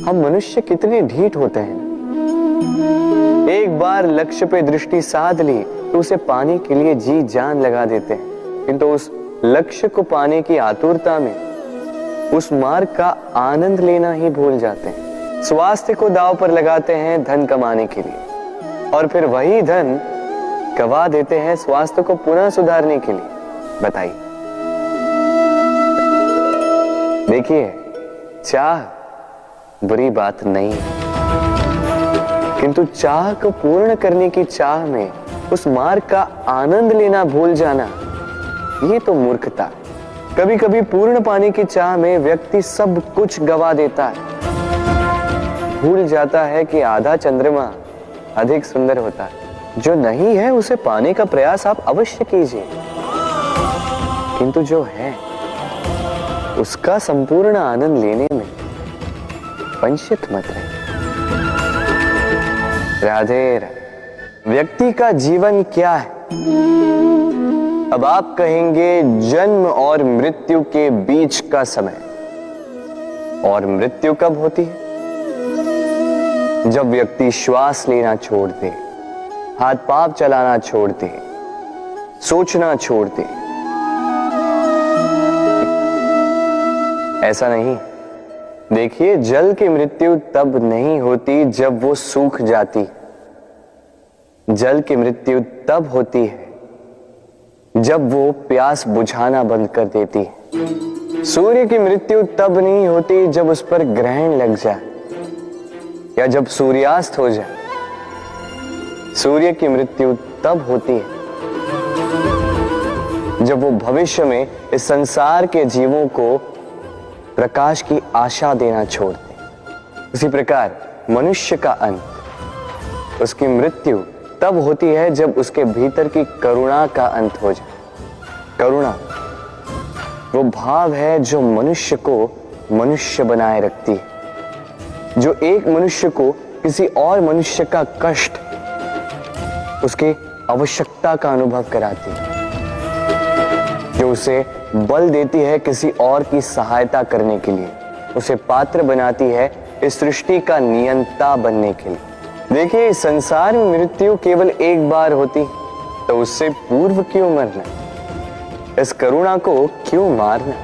हम मनुष्य कितने ढीठ होते हैं। एक बार लक्ष्य पे दृष्टि साध ली तो उसे पाने के लिए जी जान लगा देते हैं, किंतु उस लक्ष्य को पाने की आतुरता में उस मार्ग का आनंद लेना ही भूल जाते हैं। स्वास्थ्य को दांव पर लगाते हैं धन कमाने के लिए, और फिर वही धन गवा देते हैं स्वास्थ्य को पुनः सुधारने के लिए। बताइए। देखिए, चाह बुरी बात नहीं है, किंतु चाह को पूर्ण करने की चाह में उस मार्ग का आनंद लेना भूल जाना, ये तो मूर्खता। कभी कभी पूर्ण पाने की चाह में व्यक्ति सब कुछ गवा देता है, भूल जाता है कि आधा चंद्रमा अधिक सुंदर होता है। जो नहीं है उसे पाने का प्रयास आप अवश्य कीजिए, किंतु जो है उसका संपूर्ण आनंद लेने में वंचित मत रहिए। राधे राधे। व्यक्ति का जीवन क्या है? अब आप कहेंगे जन्म और मृत्यु के बीच का समय। और मृत्यु कब होती है? जब व्यक्ति श्वास लेना छोड़ दे, हाथ पांव चलाना छोड़ दे, सोचना छोड़ दे। ऐसा नहीं। देखिए, जल की मृत्यु तब नहीं होती जब वो सूख जाती। जल की मृत्यु तब होती है जब वो प्यास बुझाना बंद कर देती है। सूर्य की मृत्यु तब नहीं होती जब उस पर ग्रहण लग जाए या जब सूर्यास्त हो जाए। सूर्य की मृत्यु तब होती है जब वो भविष्य में इस संसार के जीवों को प्रकाश की आशा देना छोड़ दे। उसी प्रकार मनुष्य का अंत, उसकी मृत्यु तब होती है जब उसके भीतर की करुणा का अंत हो जाए। करुणा वो भाव है जो मनुष्य को मनुष्य बनाए रखती है, जो एक मनुष्य को किसी और मनुष्य का कष्ट, उसकी आवश्यकता का अनुभव कराती है, जो उसे बल देती है किसी और की सहायता करने के लिए, उसे पात्र बनाती है इस सृष्टि का नियंता बनने के लिए। देखिए, इस संसार में मृत्यु केवल एक बार होती, तो उससे पूर्व क्यों मरना? इस करुणा को क्यों मारना?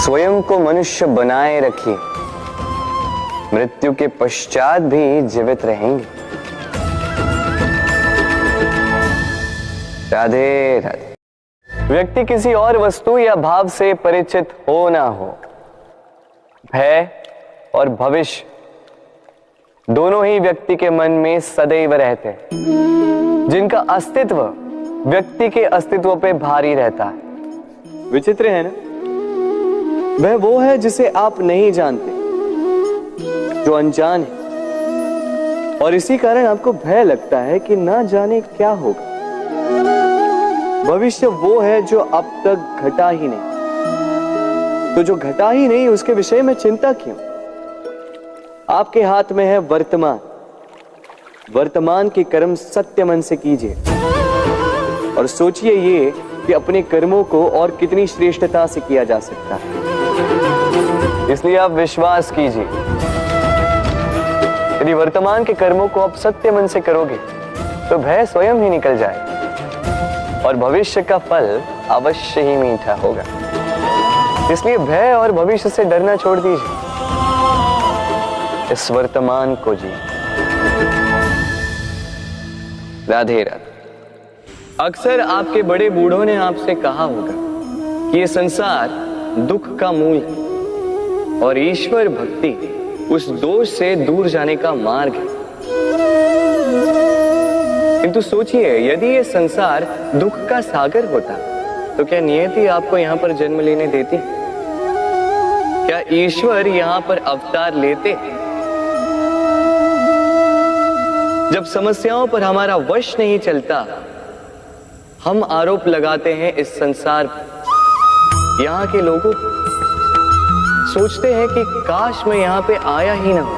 स्वयं को मनुष्य बनाए रखिए, मृत्यु के पश्चात भी जीवित रहेंगे। राधे राधे। व्यक्ति किसी और वस्तु या भाव से परिचित हो ना हो, भय और भविष्य दोनों ही व्यक्ति के मन में सदैव रहते हैं, जिनका अस्तित्व व्यक्ति के अस्तित्व पे भारी रहता है। विचित्र है ना? वह वो है जिसे आप नहीं जानते, जो अनजान है, और इसी कारण आपको भय लगता है कि ना जाने क्या होगा। भविष्य वो है जो अब तक घटा ही नहीं, तो जो घटा ही नहीं उसके विषय में चिंता क्यों? आपके हाथ में है वर्तमान। वर्तमान के कर्म सत्य मन से कीजिए और सोचिए ये कि अपने कर्मों को और कितनी श्रेष्ठता से किया जा सकता है। इसलिए आप विश्वास कीजिए, यदि वर्तमान के कर्मों को आप सत्य मन से करोगे तो भय स्वयं ही निकल जाएगा और भविष्य का फल अवश्य ही मीठा होगा। इसलिए भय और भविष्य से डरना छोड़ दीजिए, इस वर्तमान को जी। राधे राधे। अक्सर आपके बड़े बूढ़ों ने आपसे कहा होगा कि ये संसार दुख का मूल है और ईश्वर भक्ति उस दोष से दूर जाने का मार्ग है। किंतु सोचिए, यदि ये संसार दुख का सागर होता तो क्या नियति आपको यहां पर जन्म लेने देती? क्या ईश्वर यहां पर अवतार लेते? जब समस्याओं पर हमारा वश नहीं चलता, हम आरोप लगाते हैं इस संसार पर, यहाँ के लोगों पर। सोचते हैं कि काश मैं यहाँ पे आया ही ना हो।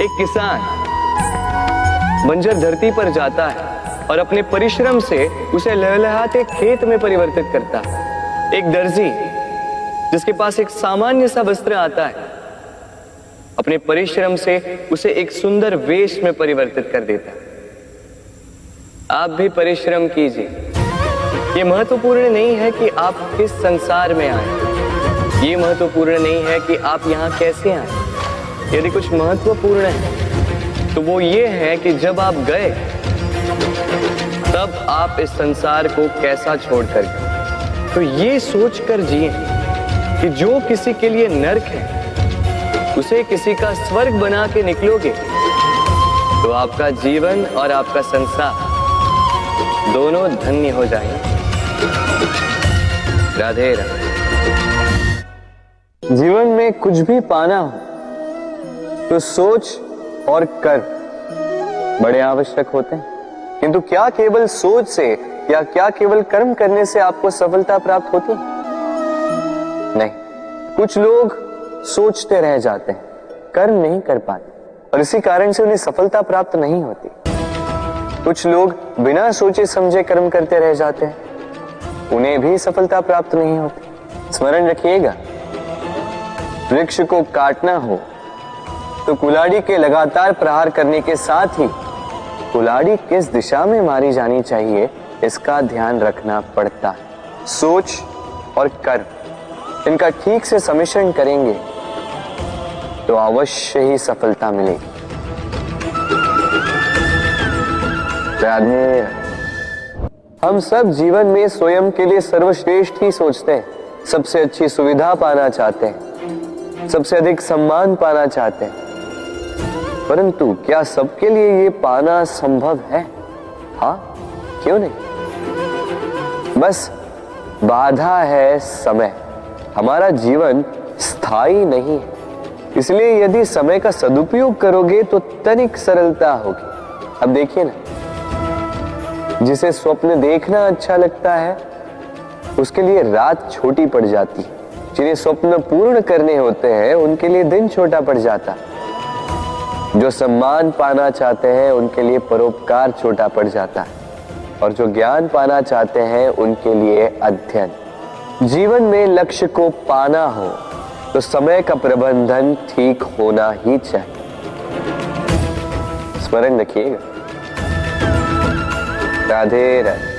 एक किसान बंजर धरती पर जाता है और अपने परिश्रम से उसे लहलहाते खेत में परिवर्तित करता है। एक दर्जी जिसके पास एक सामान्य सा वस्त्र आता है, अपने परिश्रम से उसे एक सुंदर वेश में परिवर्तित कर देता है। आप भी परिश्रम कीजिए। ये महत्वपूर्ण नहीं है कि आप किस संसार में आए, ये महत्वपूर्ण नहीं है कि आप यहाँ कैसे आए। यदि कुछ महत्वपूर्ण है तो वो ये है कि जब आप गए तब आप इस संसार को कैसा छोड़कर गए। तो ये सोचकर जिए कि जो किसी के लिए नरक है उसे किसी का स्वर्ग बना के निकलोगे तो आपका जीवन और आपका संसार दोनों धन्य हो जाएंगे। राधे राधे। जीवन में कुछ भी पाना हो तो सोच और कर बड़े आवश्यक होते हैं, किंतु क्या केवल सोच से या क्या केवल कर्म करने से आपको सफलता प्राप्त होती है? नहीं, कुछ लोग सोचते रह जाते हैं, कर्म नहीं कर पाते और इसी कारण से उन्हें सफलता प्राप्त नहीं होती। कुछ लोग बिना सोचे समझे कर्म करते रह जाते हैं, उन्हें भी सफलता प्राप्त नहीं होती। स्मरण रखिएगा, वृक्ष को काटना हो तो कुल्हाड़ी के लगातार प्रहार करने के साथ ही कुल्हाड़ी किस दिशा में मारी जानी चाहिए इसका ध्यान रखना पड़ता है। सोच और कर्म इनका ठीक से सम्मिश्रण करेंगे तो अवश्य ही सफलता मिलेगी। राधे। हम सब जीवन में स्वयं के लिए सर्वश्रेष्ठ ही सोचते हैं, सबसे अच्छी सुविधा पाना चाहते हैं, सबसे अधिक सम्मान पाना चाहते हैं, परंतु क्या सबके लिए ये पाना संभव है? हाँ, क्यों नहीं। बस बाधा है समय। हमारा जीवन स्थायी नहीं है, इसलिए यदि समय का सदुपयोग करोगे तो तनिक सरलता होगी। अब देखिए ना, जिसे स्वप्न देखना अच्छा लगता है उसके लिए रात छोटी पड़ जाती है, जिन्हें स्वप्न पूर्ण करने होते हैं उनके लिए दिन छोटा पड़ जाता है, जो सम्मान पाना चाहते हैं उनके लिए परोपकार छोटा पड़ जाता है, और जो ज्ञान पाना चाहते हैं उनके लिए अध्ययन। जीवन में लक्ष्य को पाना हो तो समय का प्रबंधन ठीक होना ही चाहिए। स्मरण रखिएगा। राधे राधे।